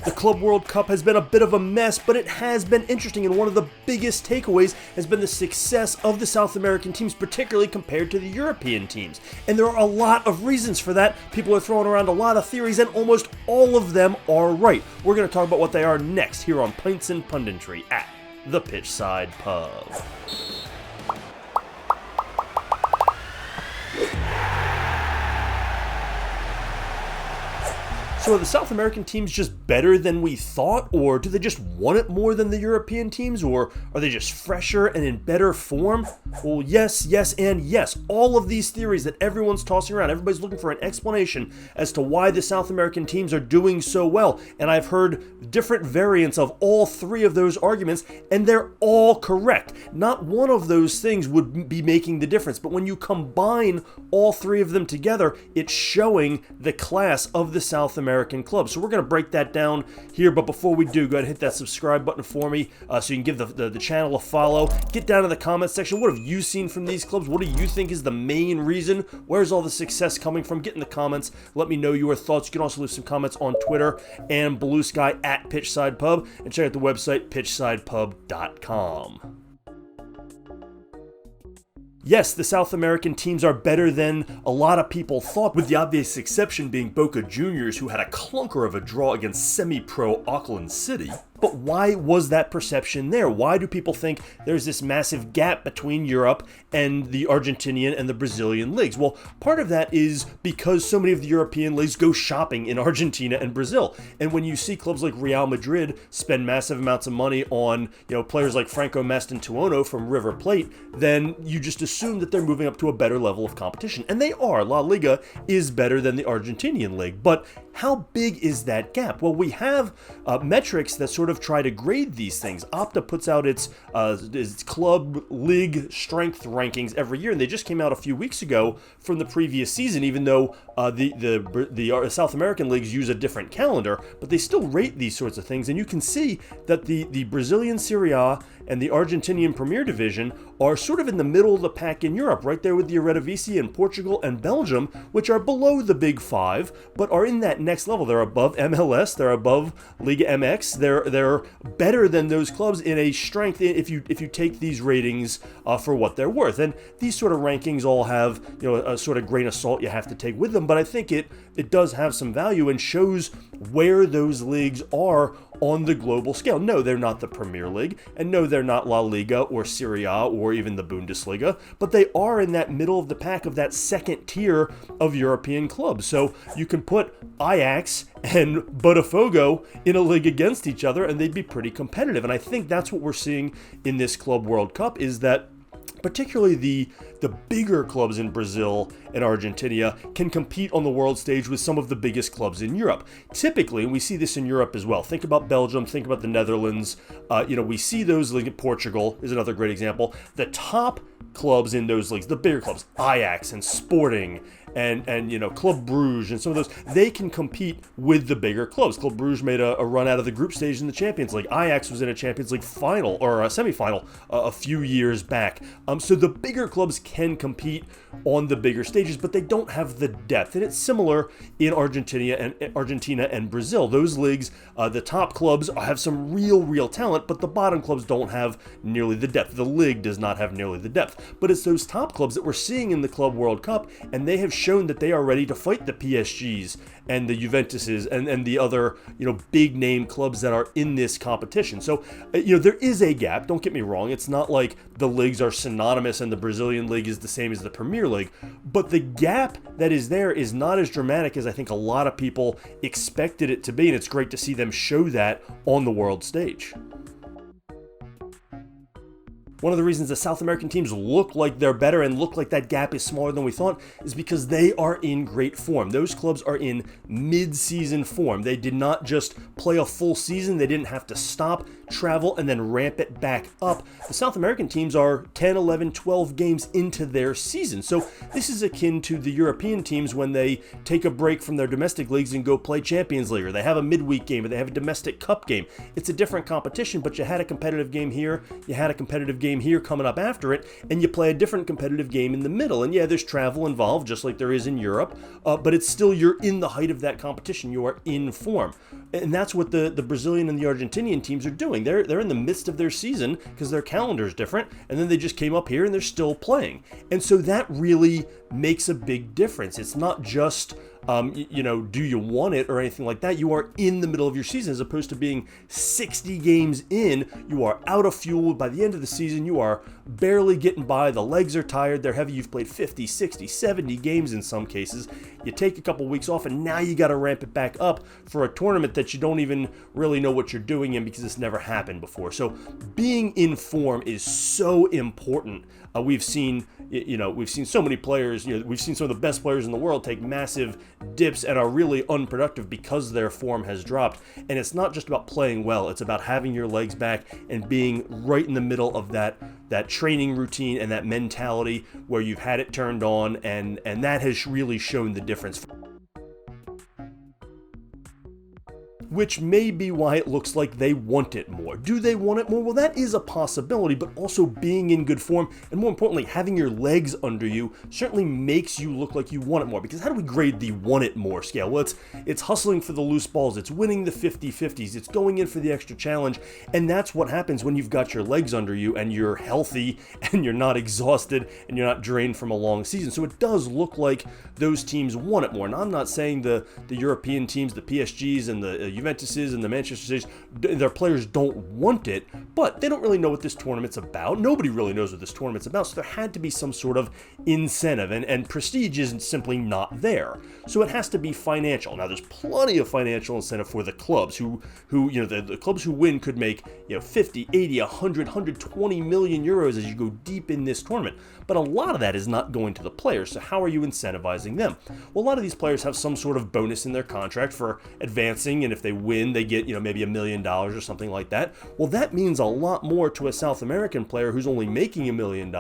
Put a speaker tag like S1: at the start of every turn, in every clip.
S1: The Club World Cup has been a bit of a mess, but it has been interesting, and one of the biggest takeaways has been the success of the South American teams, particularly compared to the European teams. And there are a lot of reasons for that. People are throwing around a lot of theories, and almost all of them are right. We're going to talk about what they are next here on Pints and Punditry at the Pitchside Pub. So are the South American teams just better than we thought, or do they just want it more than the European teams, or are they just fresher and in better form? Well, yes, and yes. All of these theories that everyone's tossing around, everybody's looking for an explanation as to why the South American teams are doing so well, and I've heard different variants of all three of those arguments, and they're all correct. Not one of those things would be making the difference, but when you combine all three of them together, it's showing the class of the South American club. So we're going to break that down here, but before we do, go ahead and hit that subscribe button for me so you can give the channel a follow. Get down in the comments section. What have you seen from these clubs? What do you think is the main reason? Where's all the success coming from? Get in the comments. Let me know your thoughts. You can also leave some comments on Twitter and Blue Sky at Pitchside Pub, and check out the website pitchsidepub.com. Yes, the South American teams are better than a lot of people thought, with the obvious exception being Boca Juniors, who had a clunker of a draw against semi-pro Auckland City. But why was that perception there? Why do people think there's this massive gap between Europe and the Argentinian and the Brazilian leagues? Well, part of that is because so many of the European leagues go shopping in Argentina and Brazil. And when you see clubs like Real Madrid spend massive amounts of money on, players like Franco Mastantuono from River Plate, then you just assume that they're moving up to a better level of competition. And they are. La Liga is better than the Argentinian league. But how big is that gap? Well, we have metrics that sort of try to grade these things. Opta puts out its club league strength rankings every year, and they just came out a few weeks ago from the previous season, even though the South American leagues use a different calendar, but they still rate these sorts of things, and you can see that the Brazilian Serie A and the Argentinian Premier Division are sort of in the middle of the pack in Europe, right there with the Eredivisie in Portugal and Belgium, which are below the Big Five, but are in that next level. They're above MLS, they're above Liga MX, they're better than those clubs in a strength if you take these ratings for what they're worth. And these sort of rankings all have a sort of grain of salt you have to take with them, but I think it does have some value and shows where those leagues are on the global scale. No, they're not the Premier League, and no, they're not La Liga or Serie A or even the Bundesliga, but they are in that middle of the pack of that second tier of European clubs. So you can put Ajax and Botafogo in a league against each other, and they'd be pretty competitive. And I think that's what we're seeing in this Club World Cup, is that particularly the bigger clubs in Brazil and Argentina can compete on the world stage with some of the biggest clubs in Europe. Typically, and we see this in Europe as well, think about Belgium, think about the Netherlands, we see those leagues. Portugal is another great example. The top clubs in those leagues, the bigger clubs, Ajax and Sporting and Club Brugge and some of those, they can compete with the bigger clubs. Club Brugge made a run out of the group stage in the Champions League. Ajax was in a Champions League final or a semi-final a few years back. So the bigger clubs can compete on the bigger stages, but they don't have the depth. And it's similar in Argentina and Brazil. Those leagues, the top clubs have some real talent, but the bottom clubs don't have nearly the depth. The league does not have nearly the depth. But it's those top clubs that we're seeing in the Club World Cup, and they have shown that they are ready to fight the PSGs and the Juventuses and the other big name clubs that are in this competition. So there is a gap. Don't get me wrong. It's not like the leagues are synonymous and the Brazilian league is the same as the Premier League, but the gap that is there is not as dramatic as I think a lot of people expected it to be, and it's great to see them show that on the world stage. One of the reasons the South American teams look like they're better and look like that gap is smaller than we thought is because they are in great form. Those clubs are in mid-season form. They did not just play a full season. They didn't have to stop, travel, and then ramp it back up. The South American teams are 10, 11, 12 games into their season. So this is akin to the European teams when they take a break from their domestic leagues and go play Champions League, or they have a midweek game, or they have a domestic cup game. It's a different competition, but you had a competitive game here, you had a competitive game game here coming up after it, and you play a different competitive game in the middle. And yeah, there's travel involved, just like there is in Europe, but it's still, you're in the height of that competition. You are in form. And that's what the Brazilian and the Argentinian teams are doing. They're in the midst of their season because their calendar is different, and then they just came up here and they're still playing. And so that really makes a big difference. It's not just do you want it or anything like that. You are in the middle of your season, as opposed to being 60 games in. You are out of fuel by the end of the season. You are barely getting by. The legs are tired. They're heavy. You've played 50, 60, 70 games in some cases. You take a couple weeks off, and now you got to ramp it back up for a tournament that you don't even really know what you're doing in, because it's never happened before. So being in form is so important. We've seen so many players, we've seen some of the best players in the world take massive dips and are really unproductive because their form has dropped. And it's not just about playing well, it's about having your legs back and being right in the middle of that training routine and that mentality where you've had it turned on, and that has really shown the difference. Which may be why it looks like they want it more. Do they want it more? Well, that is a possibility, but also being in good form, and more importantly, having your legs under you, certainly makes you look like you want it more. Because how do we grade the want it more scale? Well, it's hustling for the loose balls, it's winning the 50-50s, it's going in for the extra challenge, and that's what happens when you've got your legs under you and you're healthy and you're not exhausted and you're not drained from a long season. So it does look like those teams want it more. And I'm not saying the European teams, the PSGs and the Juventuses and the Manchester Cities, their players don't want it, but they don't really know what this tournament's about. Nobody really knows what this tournament's about, so there had to be some sort of incentive, and prestige isn't simply not there. So it has to be financial. Now, there's plenty of financial incentive for the clubs who the clubs who win could make 50, 80, 100, 120 million euros as you go deep in this tournament. But a lot of that is not going to the players, so how are you incentivizing them? Well, a lot of these players have some sort of bonus in their contract for advancing, and if they win, they get maybe $1 million or something like that. Well, that means a lot more to a South American player who's only making $1 million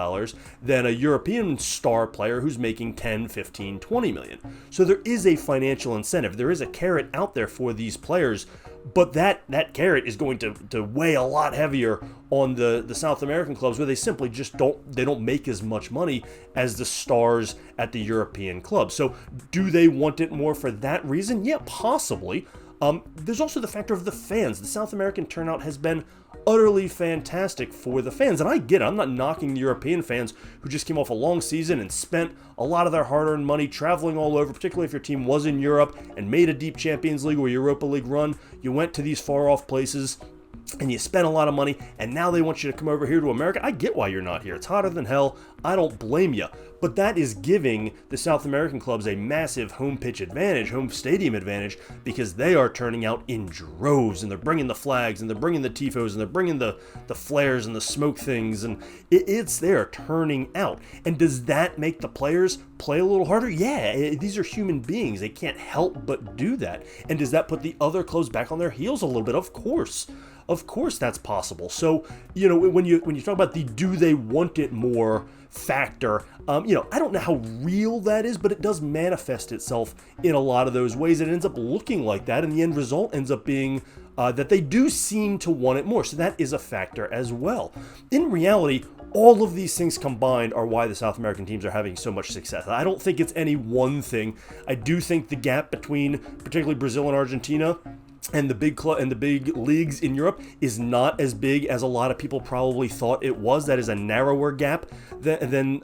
S1: than a European star player who's making 10, 15, 20 million. So there is a financial incentive. There is a carrot out there for these players, but that carrot is going to weigh a lot heavier on the South American clubs, where they simply just don't make as much money as the stars at the European clubs. So do they want it more for that reason? Yeah, possibly. There's also the factor of the fans. The South American turnout has been utterly fantastic for the fans, and I get it. I'm not knocking the European fans who just came off a long season and spent a lot of their hard-earned money traveling all over, particularly if your team was in Europe and made a deep Champions League or Europa League run. You went to these far-off places and you spent a lot of money, and now they want you to come over here to America. I get why you're not here. It's hotter than hell. I don't blame you. But that is giving the South American clubs a massive home pitch advantage, home stadium advantage, because they are turning out in droves, and they're bringing the flags, and they're bringing the tifos, and they're bringing the flares and the smoke things, and it's there turning out. And does that make the players play a little harder? Yeah, these are human beings. They can't help but do that. And does that put the other clubs back on their heels a little bit? Of course. Of course that's possible. So, when you talk about the do they want it more factor, I don't know how real that is, but it does manifest itself in a lot of those ways. It ends up looking like that, and the end result ends up being that they do seem to want it more. So that is a factor as well. In reality, all of these things combined are why the South American teams are having so much success. I don't think it's any one thing. I do think the gap between particularly Brazil and Argentina and the big club and the big leagues in Europe is not as big as a lot of people probably thought it was. That is a narrower gap than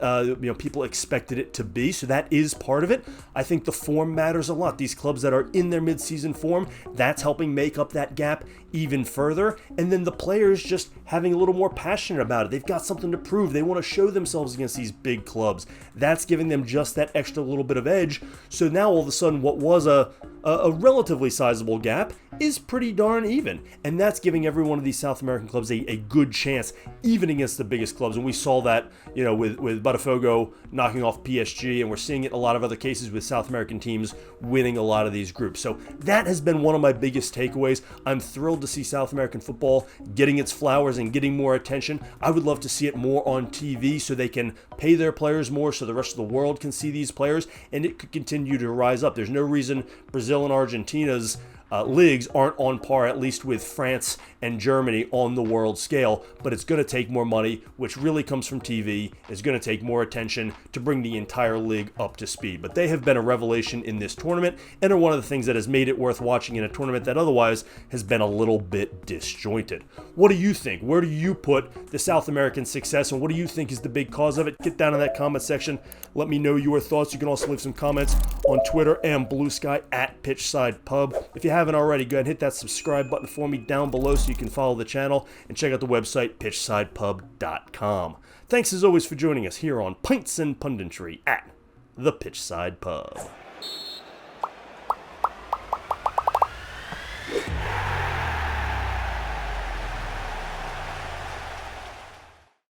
S1: people expected it to be. So that is part of it. I think the form matters a lot. These clubs that are in their mid-season form, that's helping make up that gap even further. And then the players just having a little more passionate about it. They've got something to prove. They want to show themselves against these big clubs. That's giving them just that extra little bit of edge. So now all of a sudden what was a relatively sizable gap is pretty darn even. And that's giving every one of these South American clubs a good chance, even against the biggest clubs. And we saw that, with Botafogo knocking off PSG, and we're seeing it in a lot of other cases with South American teams winning a lot of these groups. So that has been one of my biggest takeaways. I'm thrilled to see South American football getting its flowers and getting more attention. I would love to see it more on TV so they can pay their players more, so the rest of the world can see these players, and it could continue to rise up. There's no reason Brazil and Argentina's leagues aren't on par, at least with France and Germany, on the world scale, but it's going to take more money, which really comes from TV. It's going to take more attention to bring the entire league up to speed. But they have been a revelation in this tournament and are one of the things that has made it worth watching in a tournament that otherwise has been a little bit disjointed. What do you think? Where do you put the South American success, and what do you think is the big cause of it? Get down in that comment section. Let me know your thoughts. You can also leave some comments on Twitter and Blue Sky at Pitchside Pub. If you haven't already, go ahead and hit that subscribe button for me down below so you can follow the channel and check out the website pitchsidepub.com. Thanks as always for joining us here on Pints and Punditry at the Pitchside Pub.